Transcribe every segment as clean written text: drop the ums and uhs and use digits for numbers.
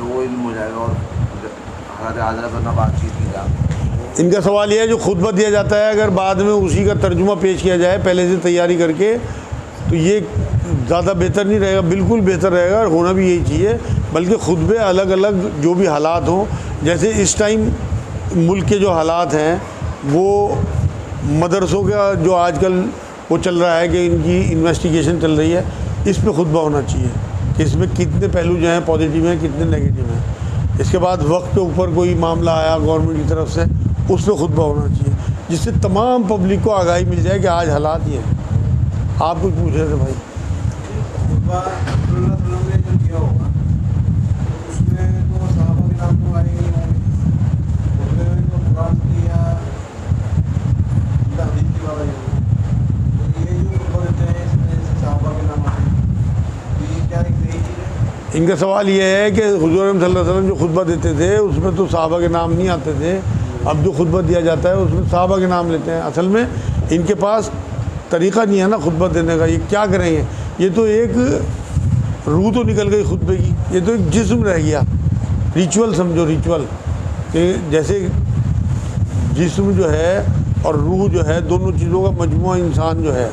تو وہ علم ہو جائے گا اور حضرت حاضرہ پر نہ بات چیت کی جائے. ان کا سوال یہ ہے جو خطبہ دیا جاتا ہے اگر بعد میں اسی کا ترجمہ پیش کیا جائے پہلے سے تیاری کر کے تو یہ زیادہ بہتر نہیں رہے گا؟ بالکل بہتر رہے گا اور ہونا بھی یہی چاہیے. بلکہ خطبے الگ الگ جو بھی حالات ہوں، جیسے اس ٹائم ملک کے جو حالات ہیں وہ مدرسوں کا جو آج کل وہ چل رہا ہے کہ ان کی انویسٹیگیشن چل رہی ہے، اس پہ خطبہ ہونا چاہیے کہ اس میں کتنے پہلو جو ہیں پازیٹیو ہیں کتنے نیگیٹیو ہیں. اس کے بعد وقت کے اوپر کوئی معاملہ آیا گورنمنٹ کی طرف سے اس پہ خطبہ ہونا چاہیے جس سے تمام پبلک کو آگاہی مل جائے کہ آج حالات یہ ہیں. آپ کچھ پوچھ رہے تھے بھائی؟ خطبہ رسول اللہ صلی اللہ علیہ وسلم نے جو دیا ہوگا اس میں تو صحابہ کے نام تو آئے ہی ہوں گے، خطبے میں تو قرآن کی یا حدیث کی بات آئی ہوگی، تو یہ جو خطبہ دیتے ہیں اس میں جیسے صحابہ کے نام آتے ہیں، یہ کیا ایک صحیح چیز ہے؟ ان کا سوال یہ ہے کہ حضور صلی اللہ علیہ وسلم جو خطبہ دیتے تھے اس میں تو صحابہ کے نام نہیں آتے تھے، اب جو خطبہ دیا جاتا ہے اس میں صحابہ کے نام لیتے ہیں. اصل میں ان کے پاس طریقہ نہیں ہے نا خطبہ دینے کا، یہ کیا کریں گے؟ یہ تو ایک روح تو نکل گئی خطبے کی، یہ تو ایک جسم رہ گیا، ریچول سمجھو، ریچول کہ جیسے جسم جو ہے اور روح جو ہے دونوں چیزوں کا مجموعہ انسان جو ہے،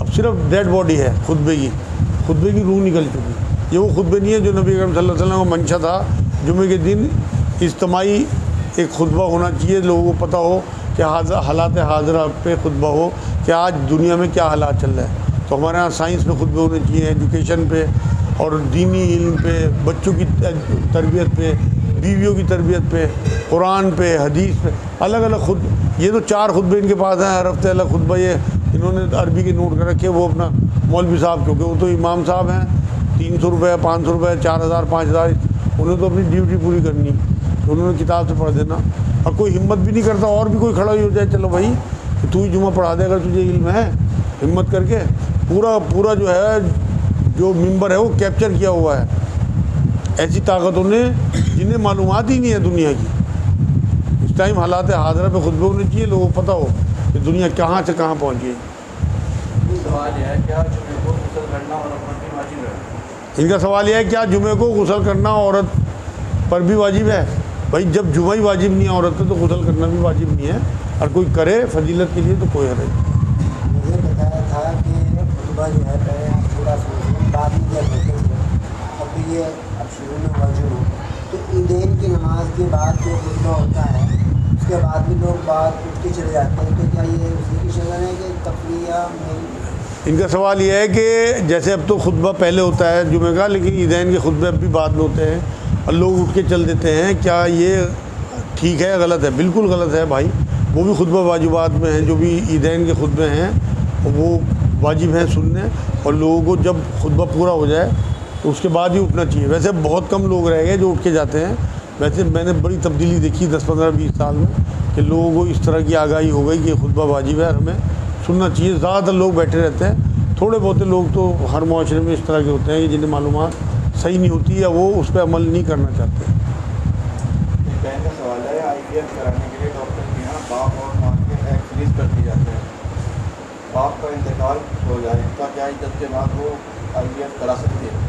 اب صرف ڈیڈ باڈی ہے خطبے کی روح نکل چکی. یہ وہ خطبے نہیں ہے جو نبی اکرم صلی اللہ علیہ وسلم کا منشا تھا. جمعے کے دن اجتماعی ایک خطبہ ہونا چاہیے، لوگوں کو پتہ ہو کہ حالات حاضرہ پہ خطبہ ہو کہ آج دنیا میں کیا حالات چل رہے ہیں. تو ہمارے یہاں سائنس پہ خطبے ہونے چاہیے، ایجوکیشن پہ اور دینی علم پہ، بچوں کی تربیت پہ، بیویوں کی تربیت پہ، قرآن پہ، حدیث پہ، الگ الگ یہ تو 4 خطبے ان کے پاس ہیں ہر ہفتے الگ خطبہ. یہ انہوں نے عربی کے نوٹ کر رکھے، وہ اپنا مولوی صاحب کیونکہ وہ تو امام صاحب ہیں، 300 روپے 500 روپے 4000 5000 انہوں نے تو اپنی ڈیوٹی پوری کرنی، تو انہوں نے کتاب سے پڑھ دینا. اور کوئی ہمت بھی نہیں کرتا اور بھی کوئی کھڑا ہی ہو جائے چلو بھائی تو ہی جمعہ پڑھا دے اگر تجھے علم ہے، ہمت کر کے پورا جو ہے جو ممبر ہے وہ کیپچر کیا ہوا ہے ایسی طاقتوں نے جنہیں معلومات ہی نہیں ہے دنیا کی. اس ٹائم حالات حاضرہ پہ خطبے ہونے چاہیے، لوگوں کو پتہ ہو کہ دنیا کہاں سے کہاں پہنچی ہے. ان کا سوال یہ ہے کیا جمعے کو غسل کرنا عورت پر بھی واجب ہے؟ بھائی جب جمعہ ہی واجب نہیں ہے عورت پہ تو غسل کرنا بھی واجب نہیں ہے، اور کوئی کرے فضیلت کے لیے تو کوئی حرج نہیں. مجھے بتایا تھا کہ خطبہ جو ہے پہلے ہم تھوڑا سوچیں بعد میں کیا کرتے تھے، اب یہ اب شروع میں واجب ہو تو عیدین کی نماز کے بعد جو خطبہ ہوتا ہے اس کے بعد بھی لوگ بعد اٹھ کے چلے جاتے ہیں، تو کیا یہ اسی کی شکل ہے کہ تفریح یا ان کا سوال یہ ہے کہ جیسے اب تو خطبہ پہلے ہوتا ہے جمعہ کا، لیکن عیدین کے خطبے اب بھی بعد میں ہوتے ہیں اور لوگ اٹھ کے چل دیتے ہیں، کیا یہ ٹھیک ہے غلط ہے؟ بالکل غلط ہے بھائی. وہ بھی خطبہ واجبات میں ہیں، جو بھی عیدین کے خطبے ہیں وہ واجب ہیں سننے، اور لوگوں کو جب خطبہ پورا ہو جائے تو اس کے بعد ہی اٹھنا چاہیے. ویسے بہت کم لوگ رہ گئے جو اٹھ کے جاتے ہیں، ویسے میں نے بڑی تبدیلی دیکھی 10 15 20 سال میں کہ لوگوں کو اس طرح کی آگاہی ہو گئی کہ خطبہ واجب ہے اور ہمیں سننا چاہیے. زیادہ تر لوگ بیٹھے رہتے ہیں، تھوڑے بہت لوگ تو ہر معاشرے میں اس طرح کے ہوتے ہیں کہ جنہیں معلومات صحیح نہیں ہوتی یا وہ اس پہ عمل نہیں کرنا چاہتے. بہن کا سوال ہے IVF کرانے کے لیے ڈاکٹر کے یہاں باپ اور ماں کے ایگ فریز کر دی جاتے ہیں، باپ کا انتقال ہو جائے تو کیا عدت کے بعد وہ IVF کرا سکتی ہے؟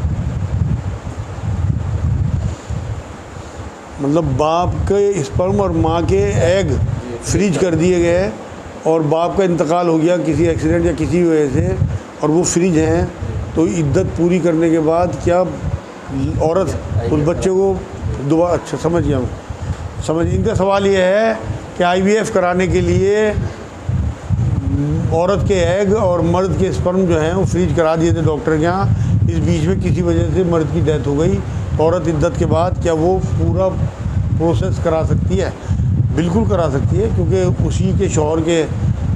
مطلب باپ کے اسپرم اور ماں کے ایگ فریج کر دیے گئے اور باپ کا انتقال ہو گیا کسی ایکسیڈنٹ یا کسی وجہ سے اور وہ فریج ہیں، تو عدت پوری کرنے کے بعد کیا عورت اس بچے کو دوبارہ اچھا سمجھ گیا سمجھ. ان کا سوال یہ ہے کہ IVF کرانے کے لیے عورت کے ایگ اور مرد کے اسپرم جو ہیں وہ فریج کرا دیے تھے ڈاکٹر کے یہاں، اس بیچ میں کسی وجہ سے مرد کی ڈیتھ ہو گئی، عورت عدت کے بعد کیا وہ پورا پروسیس کرا سکتی ہے؟ بالکل کرا سکتی ہے، کیونکہ اسی کے شوہر کے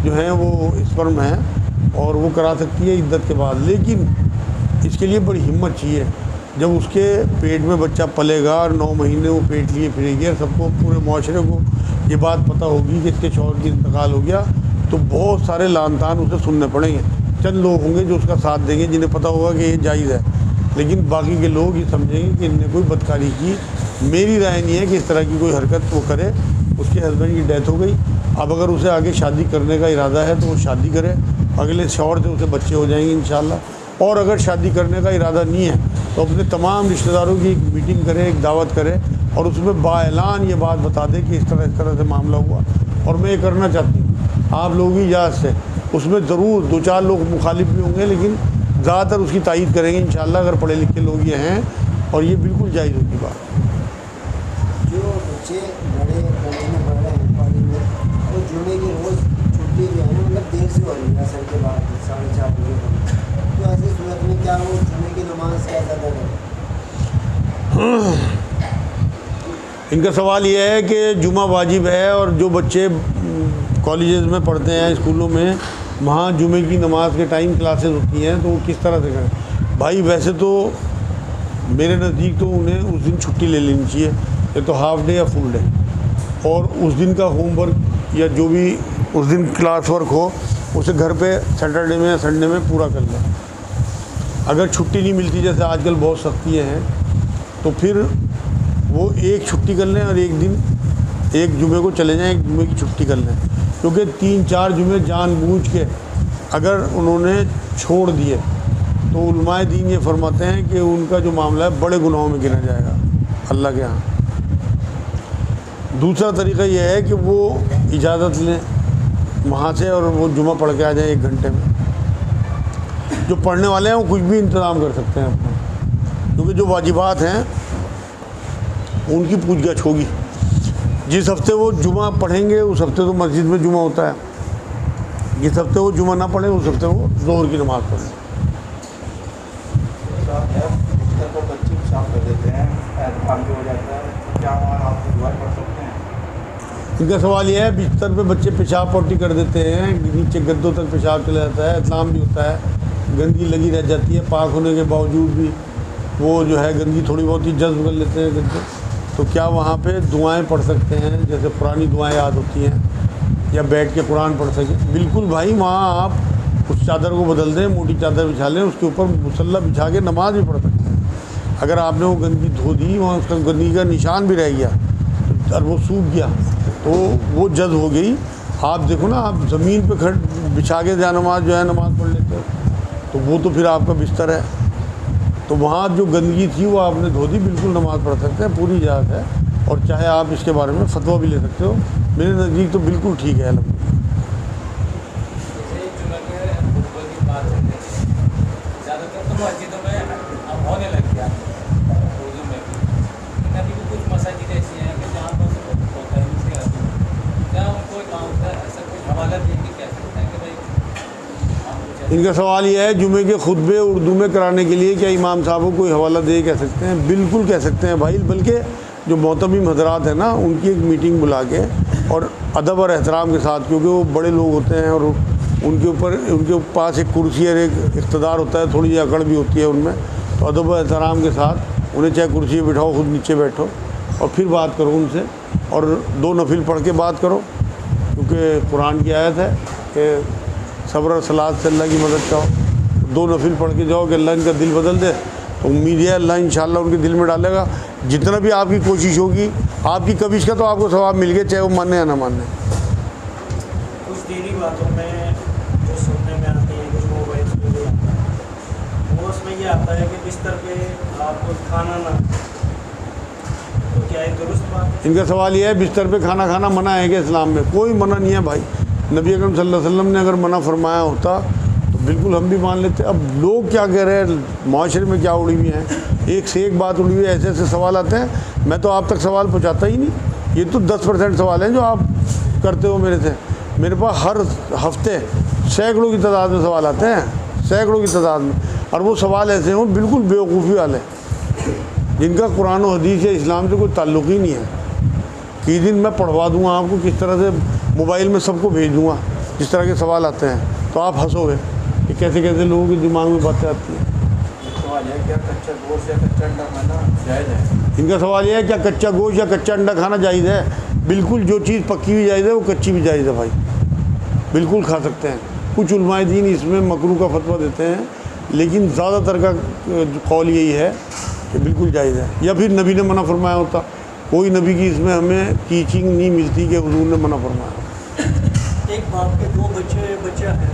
جو ہیں وہ اسپرم ہیں اور وہ کرا سکتی ہے عدت کے بعد. لیکن اس کے لیے بڑی ہمت چاہیے. جب اس کے پیٹ میں بچہ پلے گا اور 9 مہینے وہ پیٹ لیے پھرے گی اور سب کو پورے معاشرے کو یہ بات پتہ ہوگی کہ اس کے شوہر کی انتقال ہو گیا، تو بہت سارے لعن طعن اسے سننے پڑیں گے. چند لوگ ہوں گے جو اس کا ساتھ دیں گے جنہیں پتہ ہوگا کہ یہ جائز ہے، لیکن باقی کے لوگ یہ سمجھیں گے کہ ان نے کوئی بدکاری کی. میری رائے نہیں ہے کہ اس طرح کی کوئی حرکت وہ کرے. اس کے ہسبینڈ کی ڈیتھ ہو گئی، اب اگر اسے آگے شادی کرنے کا ارادہ ہے تو وہ شادی کرے، اگلے شوہر سے اسے بچے ہو جائیں گے انشاءاللہ. اور اگر شادی کرنے کا ارادہ نہیں ہے تو اپنے تمام رشتہ داروں کی ایک میٹنگ کرے، ایک دعوت کرے اور اس میں باعلان یہ بات بتا دے کہ اس طرح سے معاملہ ہوا اور میں یہ کرنا چاہتی ہوں آپ لوگوں کی اجازت سے۔ اس میں ضرور 2-4 لوگ مخالف بھی ہوں گے لیکن زیادہ تر اس کی تائید کریں گے انشاءاللہ، اگر پڑھے لکھے لوگ یہ ہیں، اور یہ بالکل جائز ہوگی بات۔ جو بچے بڑے کنٹری میں پڑھ رہے ہیں پانی میں، تو جمعے کی روز چھٹی جو ہے نا مطلب دیر سے ہو رہی ہے اثر کے بعد 4:30 بجے، تو ایسی صورت میں کیا وہ جمعے کی نماز کیسا ادا کریں؟ ان کا سوال یہ ہے کہ جمعہ واجب ہے اور جو بچے کالجز میں پڑھتے ہیں، اسکولوں میں، وہاں جمعے کی نماز کے ٹائم کلاسز ہوتی ہیں تو وہ کس طرح سے کریں؟ بھائی ویسے تو میرے نزدیک تو انہیں اس دن چھٹی لے لینی چاہیے، یا تو ہاف ڈے یا فل ڈے، اور اس دن کا ہوم ورک یا جو بھی اس دن کلاس ورک ہو اسے گھر پہ سیٹرڈے میں یا سنڈے میں پورا کر لیں۔ اگر چھٹی نہیں ملتی جیسے آج کل بہت سختیاں ہیں تو پھر وہ ایک چھٹی کر لیں اور ایک دن ایک جمعے کو چلے جائیں، ایک جمعے کی چھٹی کر لیں، کیونکہ 3-4 جمعے جان بوجھ کے اگر انہوں نے چھوڑ دیے تو علماء دین یہ فرماتے ہیں کہ ان کا جو معاملہ ہے بڑے گناہوں میں گنا جائے گا اللہ کے ہاں۔ دوسرا طریقہ یہ ہے کہ وہ اجازت لیں وہاں سے اور وہ جمعہ پڑھ کے آ جائیں 1 گھنٹے میں۔ جو پڑھنے والے ہیں وہ کچھ بھی انتظام کر سکتے ہیں اپنا، کیونکہ جو واجبات ہیں ان کی پوچھ گچھ ہوگی۔ جس ہفتے وہ جمعہ پڑھیں گے اس ہفتے تو مسجد میں جمعہ ہوتا ہے، جس ہفتے وہ جمعہ نہ پڑھیں اس ہفتے وہ ظہر کی نماز پڑھیں۔ بستر پر بچے پیشاب کر دیتے ہیں، اعتکاف بھی ہو جاتا ہے، کیا وہاں آپ کی دعائیں پڑھ سکتے ہیں؟ ان کا سوال یہ ہے بستر پہ بچے پیشاب پوٹی کر دیتے ہیں، نیچے گدوں تک پیشاب چلا جاتا ہے، اطلام بھی ہوتا ہے، گندگی لگی رہ جاتی ہے، پاک ہونے کے باوجود بھی وہ جو ہے گندگی تھوڑی بہت ہی جذب کر لیتے ہیں گدے، تو کیا وہاں پہ دعائیں پڑھ سکتے ہیں جیسے پرانی دعائیں یاد ہوتی ہیں یا بیٹھ کے قرآن پڑھ سکیں؟ بالکل بھائی، وہاں آپ اس چادر کو بدل دیں، موٹی چادر بچھا لیں، اس کے اوپر مصلی بچھا کے نماز بھی پڑھ سکتے ہیں۔ اگر آپ نے وہ گندگی دھو دی، وہاں اس کا گندگی کا نشان بھی رہ گیا اور وہ سوکھ گیا تو وہ جذب ہو گئی۔ آپ دیکھو نا، آپ زمین پہ بچھا کے جا نماز جو ہے نماز پڑھ لیتے ہو تو وہ تو پھر آپ کا بستر ہے، تو وہاں جو گندگی تھی وہ آپ نے دھو دی، بالکل نماز پڑھ سکتے ہیں، پوری اجازت ہے، اور چاہے آپ اس کے بارے میں فتویٰ بھی لے سکتے ہو۔ میرے نزدیک تو بالکل ٹھیک ہے الحمد للہ۔ زیادہ تر تو مسجدوں میں اب ہونے لگ گیا اردو میں بھی، لیکن ابھی بھی کچھ مساجد ایسی ہیں کہ جہاں پر ہوتا ہے اس کے کیا ان کو کام کا ایسا کچھ حوالہ دے کے کہہ سکتے ہیں کہ بھائی ان کا سوال یہ ہے جمعے کے خطبے اردو میں کرانے کے لیے کیا امام صاحب کو کوئی حوالہ دے کہہ سکتے ہیں؟ بالکل کہہ سکتے ہیں بھائی، بلکہ جو محتمم حضرات ہیں نا ان کی ایک میٹنگ بلا کے اور ادب اور احترام کے ساتھ، کیونکہ وہ بڑے لوگ ہوتے ہیں اور ان کے پاس ایک کرسی اور ایک اقتدار ہوتا ہے، تھوڑی سی اکڑ بھی ہوتی ہے ان میں، تو ادب و احترام کے ساتھ انہیں چاہے کرسی پہ بٹھاؤ، خود نیچے بیٹھو اور پھر بات کرو ان سے، اور 2 نفل پڑھ کے بات کرو، کیونکہ قرآن کی آیت ہے کہ صبر اور صلات سے اللہ کی مدد چاہو، 2 نفل پڑھ کے جاؤ کہ اللہ ان کا دل بدل دے، تو امید ہے اللہ انشاءاللہ ان کے دل میں ڈالے گا۔ جتنا بھی آپ کی کوشش ہوگی، آپ کی کوشش کا تو آپ کو ثواب مل گیا، چاہے وہ مانے یا نہ مانے۔ کچھ دینی باتوں میں جو سننے میں آتی ہیں، کچھ موبائلس میں بھی آتا ہے، وہ اس میں یہ آتا ہے کہ بستر پہ آپ کو کھانا نہ، تو کیا یہ درست بات ہے؟ ان کا سوال یہ ہے بستر پہ کھانا کھانا منع ہے کہ اسلام میں؟ کوئی منع نہیں ہے بھائی، نبی اکرم صلی اللہ علیہ وسلم نے اگر منع فرمایا ہوتا تو بالکل ہم بھی مان لیتے۔ اب لوگ کیا کہہ رہے ہیں، معاشرے میں کیا اڑی ہوئی ہیں، ایک سے ایک بات اڑی ہوئی ہے، ایسے ایسے سوال آتے ہیں، میں تو آپ تک سوال پہنچاتا ہی نہیں۔ یہ تو 10% سوال ہیں جو آپ کرتے ہو میرے سے، میرے پاس ہر ہفتے سینکڑوں کی تعداد میں سوال آتے ہیں، سینکڑوں کی تعداد میں، اور وہ سوال ایسے ہوں بالکل بیوقوفی والے جن کا قرآن و حدیث یا اسلام سے کوئی تعلق ہی نہیں ہے۔ کئی دن میں پڑھوا دوں گا آپ کو، کس طرح سے موبائل میں سب کو بھیج دوں گا جس طرح کے سوال آتے ہیں، تو آپ ہنسو گے کہ کیسے کیسے لوگوں کے دماغ میں باتیں آتی ہیں۔ سوال ہے کیا کچا گوشت یا کچا انڈا کھانا جائز ہے؟ ان کا سوال یہ ہے کیا کچا گوشت یا کچا انڈا کھانا جائز ہے؟ بالکل، جو چیز پکی بھی جائز ہے وہ کچی بھی جائز ہے بھائی، بالکل کھا سکتے ہیں۔ کچھ علماء دین اس میں مکروہ کا فتویٰ دیتے ہیں، لیکن زیادہ تر کا قول یہی ہے کہ بالکل جائز ہے، یا پھر نبی نے منع فرمایا ہوتا۔ کوئی نبی کی اس میں ہمیں ٹیچنگ نہیں ملتی کہ حضور نے منع فرمایا۔ ایک باپ کے 2 بچہ ہیں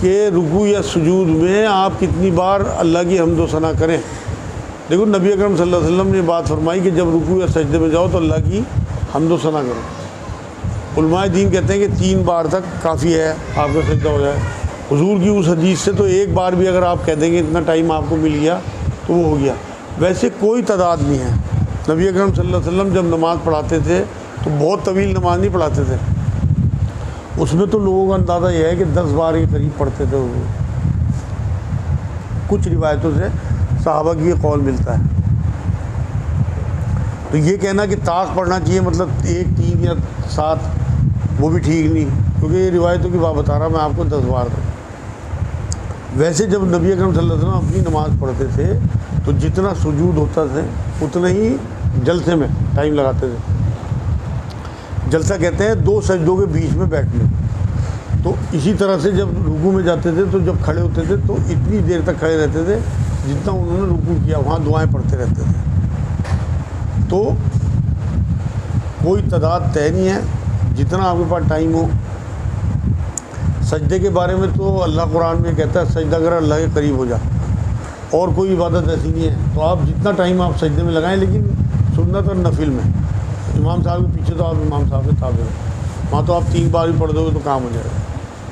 کہ رکوع یا سجود میں آپ کتنی بار اللہ کی حمد و ثنا کریں. دیکھو نبی اکرم صلی اللہ علیہ وسلم نے بات فرمائی کہ جب رکوع یا سجدے میں جاؤ تو اللہ کی حمد و ثنا کرو. علماء دین کہتے ہیں کہ 3 بار تک کافی ہے آپ کا سجدہ ہو جائے. حضور کی اس حدیث سے تو ایک بار بھی اگر آپ کہہ دیں گے اتنا ٹائم آپ کو مل گیا تو وہ ہو گیا. ویسے کوئی تعداد نہیں ہے. نبی اکرم صلی اللہ علیہ وسلم جب نماز پڑھاتے تھے تو بہت طویل نماز نہیں پڑھاتے تھے. اس میں تو لوگوں کا اندازہ یہ ہے کہ 10 بار کے قریب پڑھتے تھے وہ. کچھ روایتوں سے صحابہ کی یہ قول ملتا ہے. تو یہ کہنا کہ طاق پڑھنا چاہیے مطلب 1 3 یا 7 وہ بھی ٹھیک نہیں، کیونکہ یہ روایتوں کی بات بتا رہا میں آپ کو 10 بار تک. ویسے جب نبی اکرم صلی اللہ علیہ وسلم اپنی نماز پڑھتے تھے تو جتنا سجود ہوتا تھا اتنا ہی جلسے میں ٹائم لگاتے تھے. جلسہ کہتے ہیں 2 سجدوں کے بیچ میں بیٹھنے. تو اسی طرح سے جب رکوع میں جاتے تھے تو جب کھڑے ہوتے تھے تو اتنی دیر تک کھڑے رہتے تھے جتنا انہوں نے رکوع کیا، وہاں دعائیں پڑھتے رہتے تھے. تو کوئی تعداد طے نہیں ہے، جتنا آپ کے پاس ٹائم ہو. سجدے کے بارے میں تو اللہ قرآن میں کہتا ہے سجدہ کر اللہ کے قریب ہو جا، اور کوئی عبادت ایسی نہیں ہے. تو آپ جتنا ٹائم آپ سجدے میں لگائیں، لیکن سنت اور نفل میں امام صاحب کے پیچھے تو آپ امام صاحب کے تابع ہو. وہاں تو آپ 3 بار بھی پڑھ دو گے تو کام ہو جائے گا.